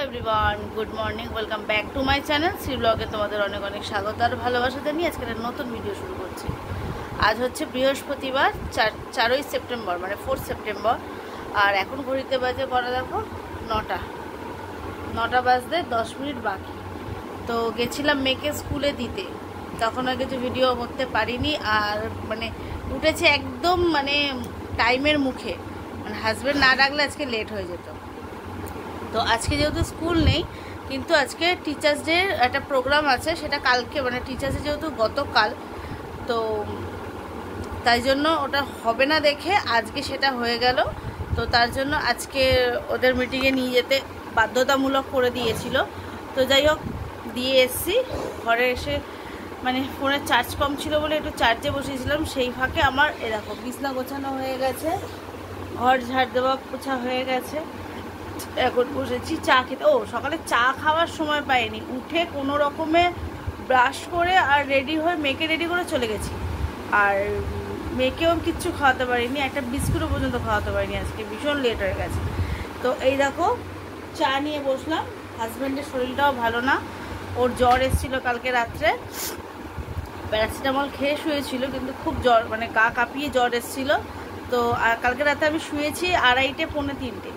Everyone, good morning, welcome back to my channel Shri ব্লগে। তোমাদের অনেক অনেক স্বাগত আর ভালোবাসা জানিয়ে আজকে একটা নতুন ভিডিও শুরু করছি। আজ হচ্ছে বৃহস্পতিবার, 4ই সেপ্টেম্বর, মানে 4 সেপ্টেম্বর। আর এখন ঘড়িতে বাজে করা দেখো 9টা বাজতে 10 মিনিট বাকি। তো গেছিলাম মেয়েকে স্কুলে দিতে, তখন আর কিছু ভিডিও করতে পারিনি। আর মানে উঠেছে একদম মানে টাইমের মুখে, মানে হাজব্যান্ড না ডাকলে আজকে লেট হয়ে যেত। তো আজকে যেহেতু স্কুল নেই, কিন্তু আজকে টিচার্স ডে একটা প্রোগ্রাম আছে, সেটা কালকে, মানে টিচার্স ডে যেহেতু গতকাল, তো তাই জন্য ওটা হবে না দেখে আজকে সেটা হয়ে গেল। তো তার জন্য আজকে ওদের মিটিংয়ে নিয়ে যেতে বাধ্যতামূলক করে দিয়েছিল। তো যাই হোক, দিয়ে এসছি। ঘরে এসে মানে ফোনের চার্জ কম ছিল বলে একটু চার্জে বসিয়েছিলাম, সেই ফাঁকে আমার এরকম বিছনা গোছানো হয়ে গেছে, ঘর ঝাড় দেওয়া পোছা হয়ে গেছে। এখন বসেছি চা খেতে। ও, সকালে চা খাওয়ার সময় পাইনি, উঠে কোনো রকমে ব্রাশ করে আর রেডি হয়ে মেয়েকে রেডি করে চলে গেছি। আর মেয়েকেও কিচ্ছু খাওয়াতে পারিনি, একটা বিস্কুটও পর্যন্ত খাওয়াতে পারিনি, আজকে ভীষণ লেট হয়ে গেছে। তো এই দেখো চা নিয়ে বসলাম। হাজব্যান্ডের শরীরটাও ভালো না, ওর জ্বর এসেছিল কালকে রাত্রে, প্যারাসিটামল খেয়ে শুয়েছিল, কিন্তু খুব জ্বর, মানে গা কাঁপিয়ে জ্বর এসেছিলো। তো কালকে রাতে আমি শুয়েছি 2:30 পৌনে 3টে,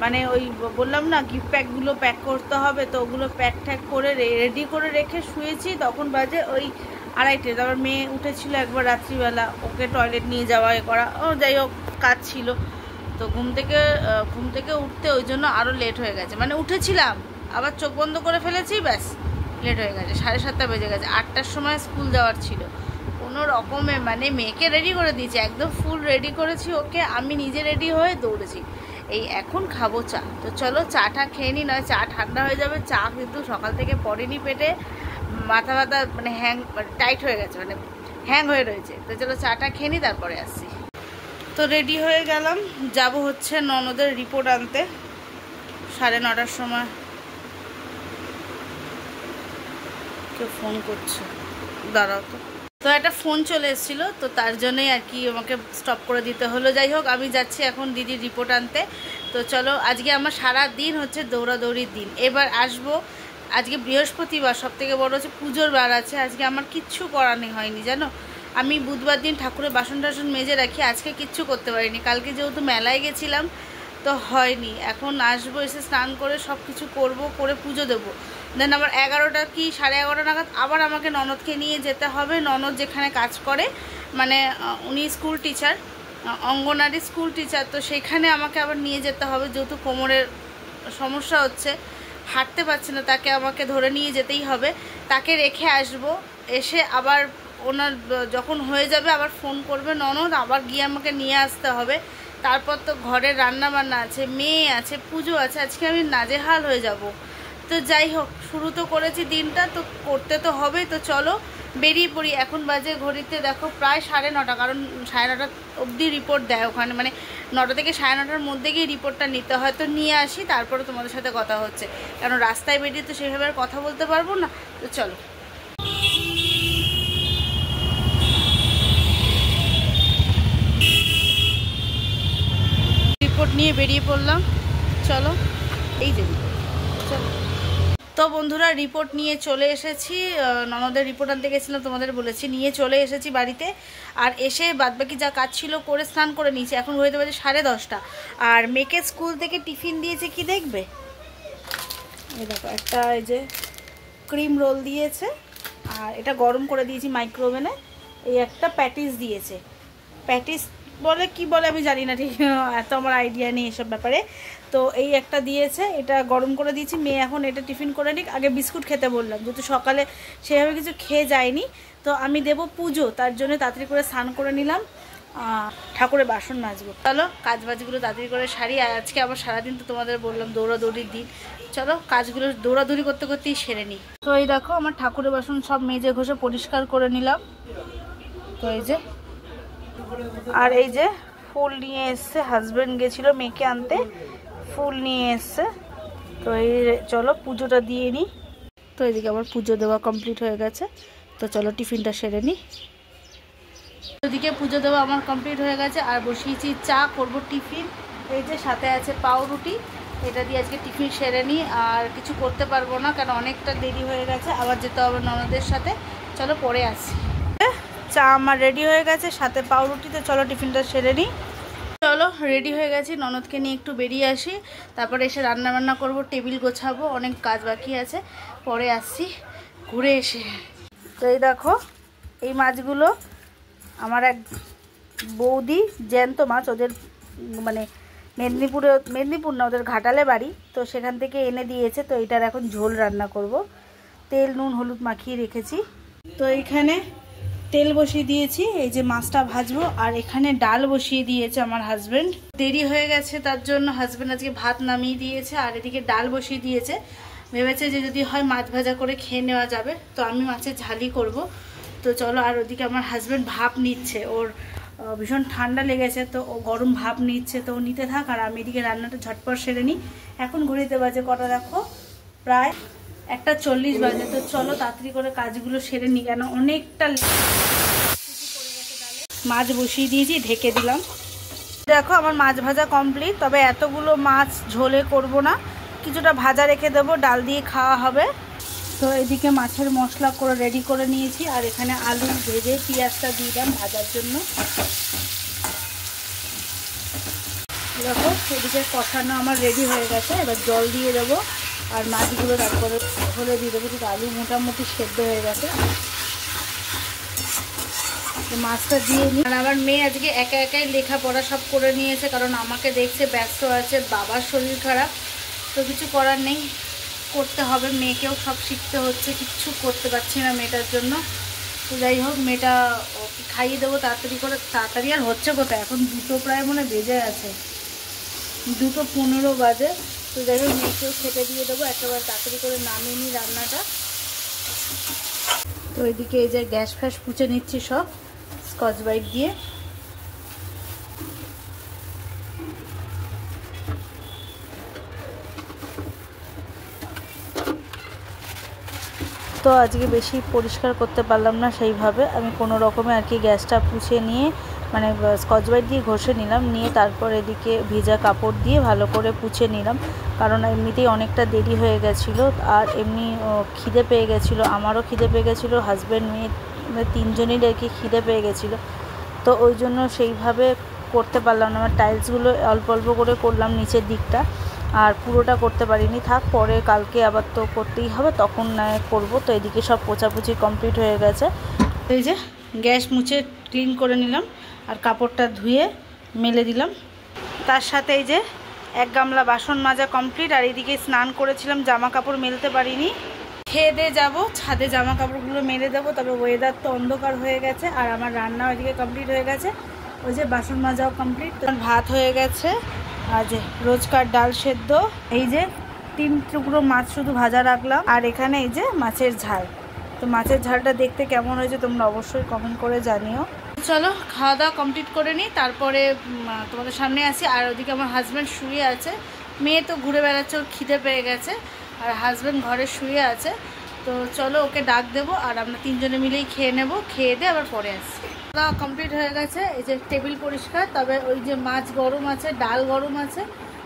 মানে ওই বললাম না গিফট প্যাকগুলো প্যাক করতে হবে, তো ওগুলো প্যাক ট্যাক করে রেডি করে রেখে শুয়েছি। তখন বাজে ওই 2:30। তারপর মেয়ে উঠেছিল একবার রাত্রিবেলা, ওকে টয়লেট নিয়ে যাওয়া এ করা, ও যাই হোক কাজ ছিল। তো ঘুম থেকে উঠতে ওই জন্য আরও লেট হয়ে গেছে। মানে উঠেছিলাম, আবার চোখ বন্ধ করে ফেলেছি, ব্যাস লেট হয়ে গেছে। 7:30 বেজে গেছে। 8টার সময় স্কুল যাওয়ার ছিল। কোনো রকমে মানে মেয়েকে রেডি করে দিয়েছি, একদম ফুল রেডি করেছি ওকে, আমি নিজে রেডি হয়ে দৌড়েছি। এই এখন খাবো চা। তো চলো চাটা খেয়ে নিই, নয় চা ঠান্ডা হয়ে যাবে। চা কিন্তু সকাল থেকে পড়েনি পেটে, মাথা ব্যথা মানে টাইট হয়ে গেছে, মানে হ্যাং হয়ে রয়েছে। তো চলো চাটা খেয়ে নিই, তারপরে আসছি। তো রেডি হয়ে গেলাম, যাব হচ্ছে ননদের রিপোর্ট আনতে 9:30টার সময়। কেউ ফোন করছে, দাঁড়াও তো। তো একটা ফোন চলে এসেছিলো, তো তার জন্যই আর কি আমাকে স্টপ করে দিতে হলো। যাই হোক, আমি যাচ্ছি এখন দিদির রিপোর্ট আনতে। তো চলো, আজকে আমার সারা দিন হচ্ছে দৌড়াদৌড়ির দিন। এবার আসবো, আজকে বৃহস্পতিবার, সবথেকে বড় হচ্ছে পুজোর বার আছে। আজকে আমার কিচ্ছু করানো হয়নি জানো। আমি বুধবার দিন ঠাকুরের বাসন টাসন মেজে রাখি, আজকে কিচ্ছু করতে পারিনি। কালকে যেহেতু মেলায় গেছিলাম, তো হয়নি। এখন আসবো, এসে স্নান করে সব কিছু করবো, করে পুজো দেবো। দেন আবার 11টা কি 11:30 নাগাদ আবার আমাকে ননদকে নিয়ে যেতে হবে। ননদ যেখানে কাজ করে, মানে উনি স্কুল টিচার, অঙ্গনারী স্কুল টিচার, তো সেখানে আমাকে আবার নিয়ে যেতে হবে। যেহেতু কোমরের সমস্যা হচ্ছে, হাঁটতে পারছে না, তাকে আমাকে ধরে নিয়ে যেতেই হবে। তাকে রেখে আসব, এসে আবার ওনার যখন হয়ে যাবে আবার ফোন করবে ননদ, আবার গিয়ে আমাকে নিয়ে আসতে হবে। তারপর তো ঘরের রান্না বান্না আছে, মেয়ে আছে, পুজো আছে, আজকে আমি নাজেহাল হয়ে যাব। তো যাই হোক, শুরু তো করেছি দিনটা, তো করতে তো হবেই। তো চলো বেরিয়ে পড়ি। এখন বাজে ঘড়িতে দেখো প্রায় 9:30, কারণ 9:30 অবধি রিপোর্ট দেয় ওখানে, মানে 9টা থেকে 9:30-র মধ্যে গিয়ে রিপোর্টটা নিতে হয়। তো নিয়ে আসি, তারপরে তোমাদের সাথে কথা হচ্ছে, কারণ রাস্তায় বেরিয়ে তো সেভাবে আর কথা বলতে পারবো না। তো চলো, রিপোর্ট নিয়ে বেরিয়ে পড়লাম। চলো, এই যে চলো। তো বন্ধুরা, রিপোর্ট নিয়ে চলে এসেছি। ননদের রিপোর্ট আনতে গেছিলাম, তোমাদের বলেছি, নিয়ে চলে এসেছি বাড়িতে। আর এসে বাদবাকি যা কাজ ছিল করে স্নান করে নিয়েছি। এখন হয়ে যাবে 10:30। আর মেয়েকে স্কুল থেকে টিফিন দিয়েছে, কি দেখবে, এই দেখো একটা এই যে ক্রিম রোল দিয়েছে, আর এটা গরম করে দিয়েছি মাইক্রোওভেনে। এই একটা প্যাটিস দিয়েছে, প্যাটিস বলে কি বলে আমি জানি না, ঠিক এত আমার আইডিয়া নেই এসব ব্যাপারে। তো এই একটা দিয়েছে, এটা গরম করে দিয়েছি। মেয়ে এখন এটা টিফিন করে নিক। আগে বিস্কুট খেতে বললাম, যেহেতু সকালে সেভাবে কিছু খেয়ে যায়নি। তো আমি দেবো পুজো, তার জন্য তাড়াতাড়ি করে স্নান করে নিলাম, ঠাকুরের বাসন মাজবো। চলো কাজবাজগুলো তাড়াতাড়ি করে সারি। আর আজকে আবার সারাদিন তো তোমাদের বললাম দৌড়াদৌড়ির দিন। চলো কাজগুলো দৌড়াদৌড়ি করতে করতেই সেরে নিই। তো এই দেখো আমার ঠাকুরের বাসন সব মেজে ঘষে পরিষ্কার করে নিলাম। তো এই যে, আর এই যে ফুল নিয়ে এসছে, হাজব্যান্ড গেছিল মেয়েকে আনতে, ফুল নিয়ে এসছে। তো এই চলো পুজোটা দিয়ে নিই। তো এদিকে আমার পুজো দেওয়া কমপ্লিট হয়ে গেছে। তো চলো টিফিনটা সেরে নিই। ওদিকে পুজো দেওয়া আমার কমপ্লিট হয়ে গেছে, আর বসিয়েছি চা, করব টিফিন। এই যে সাথে আছে পাউরুটি, এটা দিয়ে আজকে টিফিন সেরে নিই, আর কিছু করতে পারবো না কারণ অনেকটা দেরি হয়ে গেছে, আবার যেতে হবে ননদের সাথে। চলো পরে আসি। চা আমার রেডি হয়ে গেছে, সাথে পাউরুটিতে। চলো টিফিনটা সেরে নিই। চলো রেডি হয়ে গেছি, ননদকে নিয়ে একটু বেরিয়ে আসি, তারপরে এসে রান্না বান্না করবো, টেবিল গোছাবো, অনেক কাজ বাকি আছে। পরে আসছি ঘুরে এসে। তো এই দেখো এই মাছগুলো আমার এক বৌদি, জ্যান্ত মাছ, ওদের মানে মেদিনীপুর না, ওদের ঘাটালে বাড়ি, তো সেখান থেকে এনে দিয়েছে। তো এটার এখন ঝোল রান্না করব। তেল নুন হলুদ মাখিয়ে রেখেছি। তো এইখানে তেল বসিয়ে দিয়েছি, এই যে মাছটা ভাজবো, আর এখানে ডাল বসিয়ে দিয়েছে আমার হাজব্যান্ড। দেরি হয়ে গেছে তার জন্য হাজব্যান্ড আজকে ভাত নামিয়ে দিয়েছে, আর এদিকে ডাল বসিয়ে দিয়েছে। ভেবেছে যে যদি হয় মাছ ভাজা করে খেয়ে নেওয়া যাবে, তো আমি মাছের ঝালই করব। তো চলো, আর ওদিকে আমার হাজব্যান্ড ভাপ নিচ্ছে, ওর ভীষণ ঠান্ডা লেগেছে, তো ও গরম ভাপ নিচ্ছে, তো ও নিতে থাক, আর আমি এদিকে রান্নাটা ঝটপট সেরে নিই। এখন ঘড়িতে বাজে কটা দেখো, প্রায় 1:40 বাজে। তো চলো তাড়াতাড়ি করে কাজগুলো সেরে নিই, কেন অনেকটা মাছ বসিয়ে দিয়েছি, ঢেকে দিলাম। দেখো আমার মাছ ভাজা কমপ্লিট, তবে এতগুলো মাছ ঝোলে করব না, কিছুটা ভাজা রেখে দেবো, ডাল দিয়ে খাওয়া হবে। তো এদিকে মাছের মশলা করে রেডি করে নিয়েছি, আর এখানে আলু ভেজে পেঁয়াজটা দিলাম ভাজার জন্য। দেখো এদিকে কষানো আমার রেডি হয়ে গেছে, এবার জল দিয়ে দেবো, আর মাছগুলো তারপরে ঝোলে দিয়ে দেবো। কিন্তু আলু মোটামুটি সেদ্ধ হয়ে গেছে, মাছটা দিয়ে নিই। আর আমার মেয়ে আজকে একা একাই লেখাপড়া সব করে নিয়েছে, কারণ আমাকে দেখছে ব্যস্ত আছে, বাবার শরীর খারাপ, তো কিছু করার নেই, করতে হবে। মেয়েকেও সব শিখতে হচ্ছে, কিচ্ছু করতে পারছি না মেয়েটার জন্য। তো যাই হোক, মেয়েটা খাইয়ে দেবো তাড়াতাড়ি করে। তাড়াতাড়ি আর হচ্ছে কোথায়, এখন 2টো প্রায় মনে বেজে আছে, 2:15 বাজে। তো যাই হোক মেয়েকেও খেতে দিয়ে দেবো, একেবারে তাড়াতাড়ি করে নামিয়ে নিই রান্নাটা। তো এদিকে এই যে গ্যাস ফ্যাস পুছে নিচ্ছি সব স্কচ ব্রাইট দিয়ে। তো আজকে বেশি পরিষ্কার করতে পারলাম না সেইভাবে, আমি কোনো রকমে আর কি গ্যাসটা পুছে নিয়ে মানে স্কচ ব্রাইট দিয়ে ঘষে নিলাম, নিয়ে তারপর এদিকে ভেজা কাপড় দিয়ে ভালো করে পুছে নিলাম, কারণ এমনিতেই অনেকটা দেরি হয়ে গেছিলো। আর এমনি খিদে পেয়ে গেছিলো, আমারও খিদে পেয়ে গেছিলো, হাজব্যান্ড মেয়ে তিনজনেরই আর কি খিদে পেয়ে গেছিলো। তো ওই জন্য সেইভাবে করতে পারলাম না, আমার টাইলসগুলো অল্প অল্প করে করলাম নিচের দিকটা, আর পুরোটা করতে পারিনি। থাক, পরে কালকে আবার তো করতেই হবে, তখন না করবো। তো এদিকে সব পোছাপুছি কমপ্লিট হয়ে গেছে। এই যে গ্যাস মুছে ক্লিন করে নিলাম, আর কাপড়টা ধুয়ে মেলে দিলাম। তার সাথে এই যে 1 গামলা বাসন মাজা কমপ্লিট, আর এদিকে স্নান করেছিলাম, জামা কাপড় মেলতে পারিনি। খেয়ে দিয়ে যাবো, ছাদে জামা কাপড়গুলো মেলে দেবো। তবে ওয়েদার তো অন্ধকার হয়ে গেছে, আর আমার রান্নাও এদিকে কমপ্লিট হয়ে গেছে, ওই যে বাসন মাজাও কমপ্লিট। ভাত হয়ে গেছে, আর যে রোজকার ডাল সেদ্ধ, এই যে 3 টুকরো মাছ শুধু ভাজা রাখলাম, আর এখানে এই যে মাছের ঝাল। তো মাছের ঝালটা দেখতে কেমন হয়েছে তোমরা অবশ্যই কমেন্ট করে জানিও। চলো খাওয়া দাওয়া কমপ্লিট করে নিই, তারপরে তোমাদের সামনে আসি। আর ওদিকে আমার হাজব্যান্ড শুয়ে আছে, মেয়ে তো ঘুরে বেড়াচ্ছে, ওর খিদে পেয়ে গেছে, আর হাজব্যান্ড ঘরে শুয়ে আছে। তো চলো ওকে ডাক দেবো, আর আমরা 3 জনে মিলেই খেয়ে নেব, খেয়ে দিয়ে আবার পরে আসি। খাওয়া কমপ্লিট হয়ে গেছে, এই যে টেবিল পরিষ্কার। তবে ওই যে মাছ গরম আছে, ডাল গরম আছে,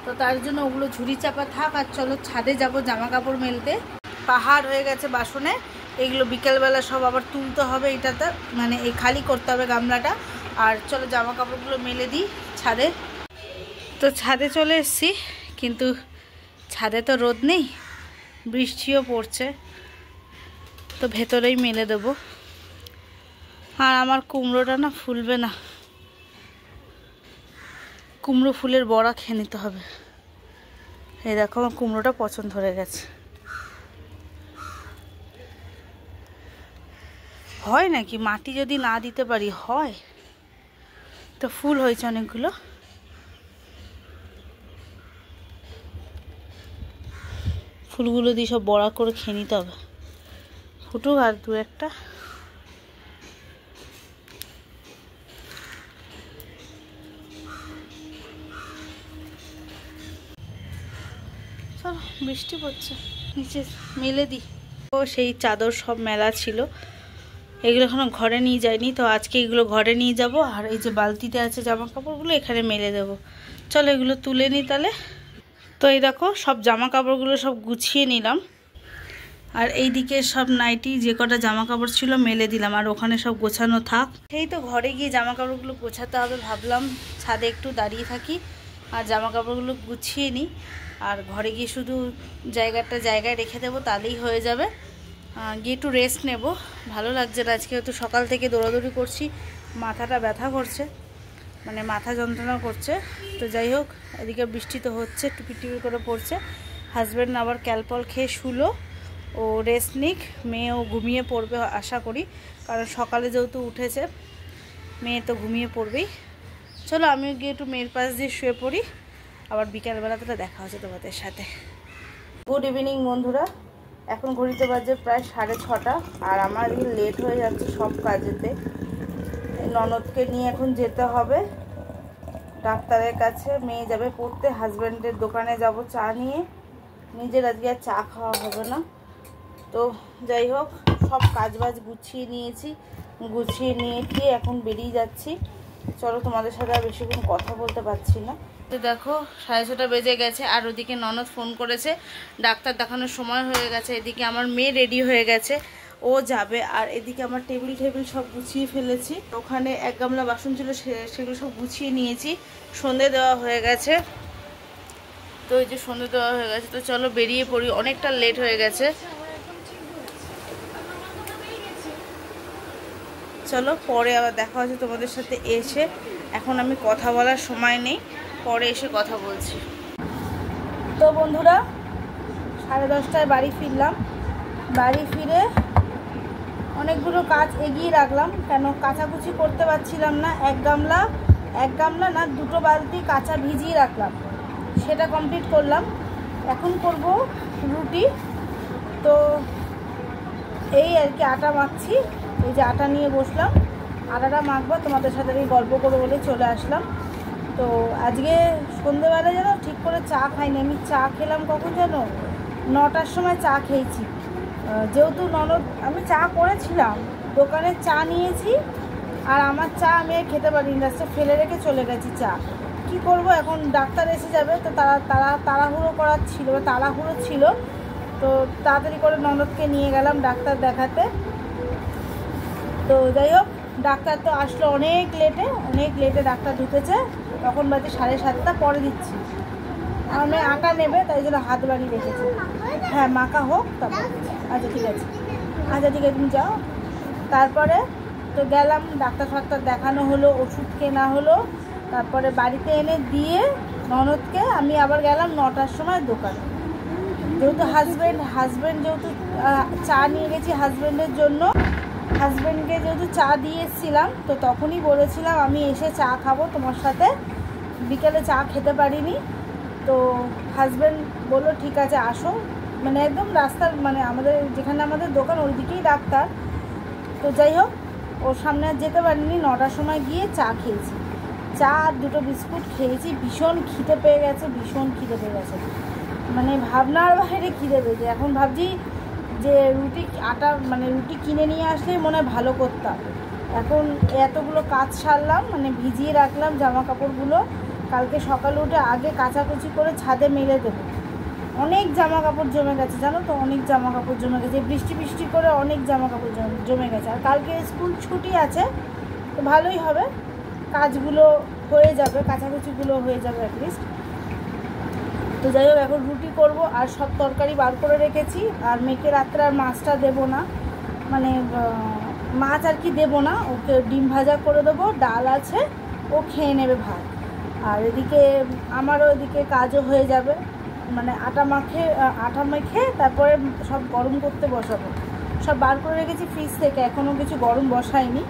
তো তার জন্য ওগুলো ঝুড়ি চাপা থাক। আর চলো ছাদে যাব জামা কাপড় মেলতে, পাহাড় হয়ে গেছে বাসনে, এইগুলো বিকেলবেলা সব আবার তুলতে হবে, এটাতে মানে এই খালি করতে হবে গামলাটা। আর চলো জামা কাপড়গুলো মেলে দিই ছাদে। তো ছাদে চলে এসেছি, কিন্তু ছাদে তো রোদ নেই, বৃষ্টিও পড়ছে, তো ভেতরেই মেলে দেবো। আর আমার কুমড়োটা না ফুলবে না, কুমড়ো ফুলের বড়া খেয়ে নিতে হবে। এই দেখো আমার কুমড়োটা পছন্দ ধরে গেছে। হয় নাকি মাটি যদি না দিতে পারি হয়? তো ফুল হয়েছে অনেকগুলো, ফুলগুলো দিয়ে সব বড়া করে খেয়ে নিতে হবে, ফুটুক আর 2-1টা। চলো বৃষ্টি পড়ছে, নিচে মেলে দিই। ও সেই চাদর সব মেলা ছিল, এগুলো এখনো ঘরে নিয়ে যায়নি, তো আজকে এগুলো ঘরে নিয়ে যাব। আর এই যে বালতিতে আছে জামা কাপড়গুলো এখানে মেলে দেবো। চলো এগুলো তুলে নিই তাহলে। তো এই দেখো সব জামা কাপড়গুলো সব গুছিয়ে নিলাম, আর এই দিকে সব নাইটি যে কটা জামা কাপড় ছিল মেলে দিলাম, আর ওখানে সব গোছানো থাক। সেই তো ঘরে গিয়ে জামা কাপড়গুলো গোছাতে হবে, ভাবলাম ছাদে একটু দাঁড়িয়ে থাকি আর জামা কাপড়গুলো গুছিয়ে নিই, আর ঘরে গিয়ে শুধু জায়গায় রেখে দেবো, তাহলেই হয়ে যাবে। গিয়ে একটু রেস্ট নেব, ভালো লাগছে না আজকে, তো সকাল থেকে দৌড়াদৌড়ি করছি, মাথাটা ব্যথা করছে, মানে মাথা যন্ত্রণা করছে। তো যাই হোক, এদিকে বৃষ্টি তো হচ্ছে, টুপি টুপি করে পড়ছে। হাজব্যান্ড আবার ক্যালপল খেয়ে শুলো, ও রেস্ট নিক, মেয়েও ঘুমিয়ে পড়বে আশা করি, কারণ সকালে যেহেতু উঠেছে মেয়ে তো ঘুমিয়ে পড়বেই। চলো আমিও গিয়ে একটু মেয়ের পাশ দিয়ে শুয়ে পড়ি, আবার বিকালবেলাতে দেখা হচ্ছে তোমাদের সাথে। গুড ইভিনিং বন্ধুরা, এখন ঘড়িতে বাজে প্রায় 6:30, আর আমার লেট হয়ে যাচ্ছে সব কাজেতে। ননদকে নিয়ে এখন যেতে হবে ডাক্তারের কাছে, মেয়ে যাবে পড়তে, হাজব্যান্ডের দোকানে যাব চা নিয়ে, নিজের আজকে আর চা খাওয়া হবে না। তো যাই হোক, সব কাজবাজ গুছিয়ে নিয়েছি, গুছিয়ে নিয়ে গিয়ে এখন বেরিয়ে যাচ্ছি। চলো, তোমাদের সাথে আর বেশিক্ষণ কথা বলতে পারছি না। তো দেখো 6:30 বেজে গেছে, আর ওদিকে ননদ ফোন করেছে, ডাক্তার দেখানোর সময় হয়ে গেছে। এদিকে আমার মেয়ে রেডি হয়ে গেছে, ও যাবে, আর এদিকে আমার টেবিল সব গুছিয়ে ফেলেছি। ওখানে 1 গামলা বাসন ছিল, সেগুলো সব গুছিয়ে নিয়েছি। সন্ধে দেওয়া হয়ে গেছে, তো এই যে সন্ধে দেওয়া হয়ে গেছে। তো চলো বেরিয়ে পড়ি, অনেকটা লেট হয়ে গেছে। চলো পরে আবার দেখা হচ্ছে তোমাদের সাথে এসে, এখন আমি কথা বলার সময় নেই, পরে এসে কথা বলছি। তো বন্ধুরা 10:30টায় বাড়ি ফিরলাম, বাড়ি ফিরে অনেকগুলো কাজ এগিয়ে রাখলাম, কেন কাচাকুচি করতে পারছিলাম না। এক গামলা না 2 বালতি কাঁচা ভিজিয়ে রাখলাম, সেটা কমপ্লিট করলাম। এখন করব রুটি, তো এই আর কি আটা মাখছি, এই যে আটা নিয়ে বসলাম, আটাটা মাখবো, তোমাদের সাথে আমি গল্প করবো বলে চলে আসলাম। তো আজকে সন্ধেবেলা যেন ঠিক করে চা খাইনি, আমি চা খেলাম কখন যেন 9টার সময় চা খেয়েছি। যেহেতু ননদ, আমি চা করেছিলাম, দোকানে চা নিয়েছি, আর আমার চা আমি খেতে পারিনি, রাস্তায় ফেলে রেখে চলে গেছি চা। কি করব এখন, ডাক্তার এসে যাবে, তো তাড়াহুড়ো করার ছিল, তাড়াহুড়ো ছিল, তো তাড়াতাড়ি করে ননদকে নিয়ে গেলাম ডাক্তার দেখাতে। তো যাই হোক, ডাক্তার তো আসলো অনেক লেটে ডাক্তার ঢুকেছে, তখন বাজে 7:30, পরে দিচ্ছি। আমি আটা নেবে, তাই জন্য হাত বাড়িয়ে রেখেছি। হ্যাঁ মাখা হোক তারপর। আচ্ছা ঠিক আছে, তুমি যাও। তারপরে তো গেলাম, ডাক্তার দেখানো হলো, ওষুধ কেনা হলো, তারপরে বাড়িতে এনে দিয়ে ননদকে আমি আবার গেলাম 9টার সময় দোকানে। যেহেতু হাজব্যান্ড যেহেতু চা নিয়ে গেছি হাজব্যান্ডের জন্য, হাজব্যান্ডকে যেহেতু চা দিয়ে এসেছিলাম, তো তখনই বলেছিলাম আমি এসে চা খাবো তোমার সাথে, বিকেলে চা খেতে পারিনি। তো হাজব্যান্ড বললো ঠিক আছে আসো, মানে একদম রাস্তার, মানে যেখানে আমাদের দোকান ওই দিকেই ডাক্তার। তো যাই হোক, ওর সামনে আর যেতে পারিনি, 9টার সময় গিয়ে চা খেয়েছি, চা আর 2টো বিস্কুট খেয়েছি। ভীষণ খিদে পেয়ে গেছে, মানে ভাবনার বাইরে খিদে পেয়েছে। এখন ভাবছি যে রুটি কিনে নিয়ে আসলেই মনে হয় ভালো করতাম। এখন এতগুলো কাজ সারলাম, মানে ভিজিয়ে রাখলাম জামা কাপড়গুলো, কালকে সকালে উঠে আগে কাচাকুচি করে ছাদে মেলে দেবো। অনেক জামা কাপড় জমে গেছে জানো তো, অনেক জামা কাপড় জমে গেছে, বৃষ্টি করে অনেক জামা কাপড় জমে গেছে। আর কালকে স্কুল ছুটি আছে, তো ভালোই হবে, কাজগুলো হয়ে যাবে, কাচাকুচিগুলো হয়ে যাবে অ্যাটলিস্ট। তো যাই হোক, এখন রুটি করব, আর সব তরকারি বার করে রেখেছি। আর মেয়েকে রাত্রে আর মাছটা দেবো না, মানে মাছ আর কি দেবো না, ওকে ডিম ভাজা করে দেবো, ডাল আছে, ও খেয়ে নেবে ভাত। আর এদিকে আমারও এদিকে কাজও হয়ে যাবে, মানে আটা মেখে তারপরে সব গরম করতে বসাবো। সব বার করে রেখেছি ফ্রিজ থেকে, এখনও কিছু গরম বসাইনি,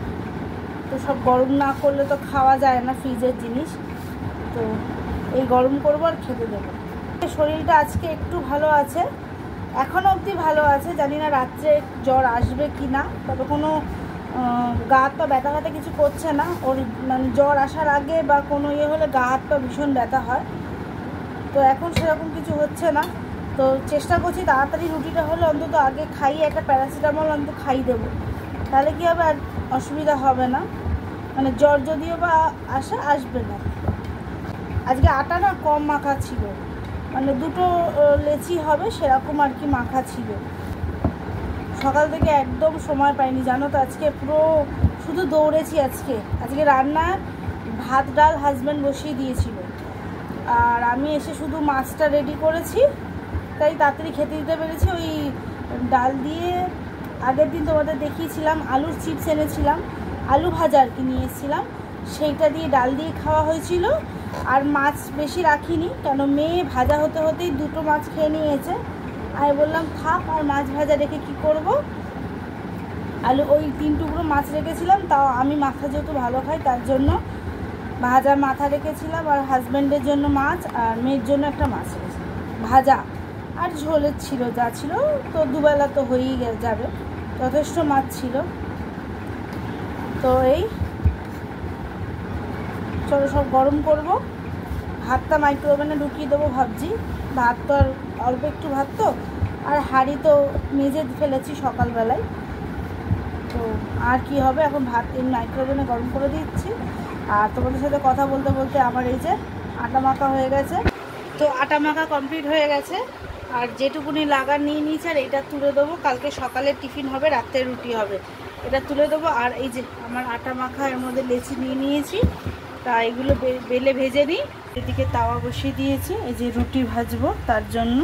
তো সব গরম না করলে তো খাওয়া যায় না ফ্রিজের জিনিস। তো এই গরম করবো আর খেতে দেবো। শরীরটা আজকে একটু ভালো আছে, এখনও অবধি ভালো আছে, জানি না রাত্রে জ্বর আসবে কি না, তবে কোনো গা হাত পা ব্যথা কিছু করছে না। ওর মানে জ্বর আসার আগে বা কোনো হলে গা হাত পা ভীষণ ব্যথা হয়, তো এখন সেরকম কিছু হচ্ছে না। তো চেষ্টা করছি তাড়াতাড়ি রুটিটা হলে অন্তত আগে খাইয়ে একটা প্যারাসিটামল অন্তত খাইয়ে দেবো, তাহলে কী হবে, আর অসুবিধা হবে না, মানে জ্বর যদিও বা আসবে না। আজকে আটা না কম মাখা ছিল, মানে দুটো লেচি হবে সেরকম আর কি মাখা ছিল। সকাল থেকে একদম সময় পাইনি জানো তো, আজকে পুরো শুধু দৌড়েছি। আজকে রান্না ভাত ডাল হাজব্যান্ড বসিয়ে দিয়েছিল, আর আমি এসে শুধু মাছটা রেডি করেছি, তাই তাড়াতাড়ি খেতে দিতে পেরেছি। ওই ডাল দিয়ে আগের দিন তোমাদের দেখিয়েছিলাম আলুর চিপস এনেছিলাম, আলু ভাজা আর কি নিয়ে এসেছিলাম, সেইটা দিয়ে ডাল দিয়ে খাওয়া হয়েছিল। আর মাছ বেশি রাখিনি, কেন মেয়ে ভাজা হতে হতেই দুটো মাছ খেয়ে নিয়েছে। আমি বললাম থাক, আর মাছ ভাজা রেখে কি করব, আলু ওই 3 টুকরো মাছ রেখেছিলাম, তাও আমি মাথা যেহেতু ভালো খাই তার জন্য ভাজা মাথা রেখেছিলাম, আর হাজব্যান্ডের জন্য মাছ, আর মেয়ের জন্য একটা মাছ রেখেছিলাম ভাজা, আর ঝোলের ছিল যা ছিল, তো দুবেলা তো হয়েই যাবে, যথেষ্ট মাছ ছিল। তো এই চলো সব গরম করব, ভাতটা মাইক্রোওভেনে ঢুকিয়ে দেবো ভাবছি। ভাত তো আর অল্প একটু ভাত তো, আর হাঁড়ি তো মেজে ফেলেছি সকালবেলায়, তো আর কি হবে, এখন ভাত মাইক্রোওভেনে গরম করে দিচ্ছি। আর তোমাদের সাথে কথা বলতে বলতে আমার এই যে আটা মাখা হয়ে গেছে, তো আটা মাখা কমপ্লিট হয়ে গেছে। আর যেটুকুনি লাগা নিয়ে নিয়েছি, আর এটা তুলে দেবো, কালকে সকালে টিফিন হবে, রাত্রে রুটি হবে, এটা তুলে দেবো। আর এই যে আমার আটা মাখা, এর মধ্যে লেচি নিয়ে নিয়েছি, তা এগুলো বেলে ভেজে নিই। এদিকে তাওয়া বসিয়ে দিয়েছি, এই যে রুটি ভাজবো তার জন্য,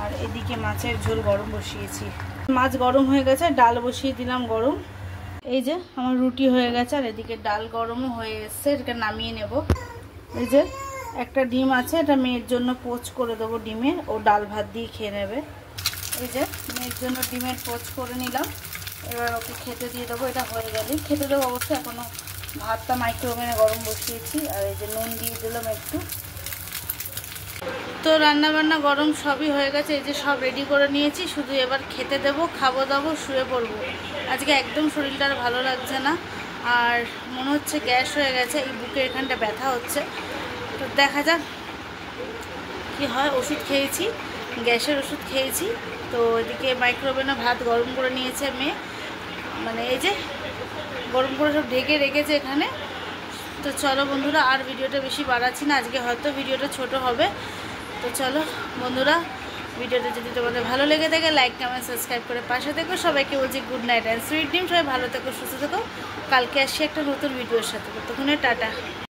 আর এদিকে মাছের ঝোল গরম বসিয়েছি। মাছ গরম হয়ে গেছে, ডাল বসিয়ে দিলাম গরম। এই যে আমার রুটি হয়ে গেছে, আর এদিকে ডাল গরমও হয়ে এসছে, এটা নামিয়ে নেব। এই যে একটা ডিম আছে, এটা মেয়ের জন্য পোচ করে দেবো ডিমের, ও ডাল ভাত দিয়ে খেয়ে নেবে। এই যে মেয়ের জন্য ডিমের পোচ করে নিলাম, এবার ওকে খেতে দিয়ে দেবো। এটা হয়ে গেলেই খেতে দেবো অবশ্যই, এখনও ভাতটা মাইক্রোওভেনে গরম বসিয়েছি। আর এই যে নুন দিয়ে দিলাম একটু। তো রান্নাবান্না গরম সবই হয়ে গেছে, এই যে সব রেডি করে নিয়েছি, শুধু এবার খেতে দেবো, খাবো দাবো, শুয়ে পড়বো। আজকে একদম শরীরটা আর ভালো লাগছে না, আর মনে হচ্ছে গ্যাস হয়ে গেছে, এই বুকের এখানটা ব্যথা হচ্ছে। তো দেখা যাক কি হয়। ওষুধ খেয়েছি, গ্যাসের ওষুধ খেয়েছি। তো এদিকে মাইক্রোওভেনে ভাত গরম করে নিয়েছে মেয়ে, মানে এই যে গরম করে সব ঢেকে রেখেছে এখানে। তো চলো বন্ধুরা, আর ভিডিওটা বেশি বাড়াচ্ছি না, আজকে হয়তো ভিডিওটা ছোট হবে। তো চলো বন্ধুরা, ভিডিওটা যদি তোমাদের ভালো লেগে থাকে লাইক কমেন্ট সাবস্ক্রাইব করে পাশে থেকো। সবাইকে বলছি good night and sweet dream. সবাই ভালো থেকো, সুস্থ থেকো। কালকে আসছি একটা নতুন ভিডিওর সাথে, ততক্ষণে টাটা।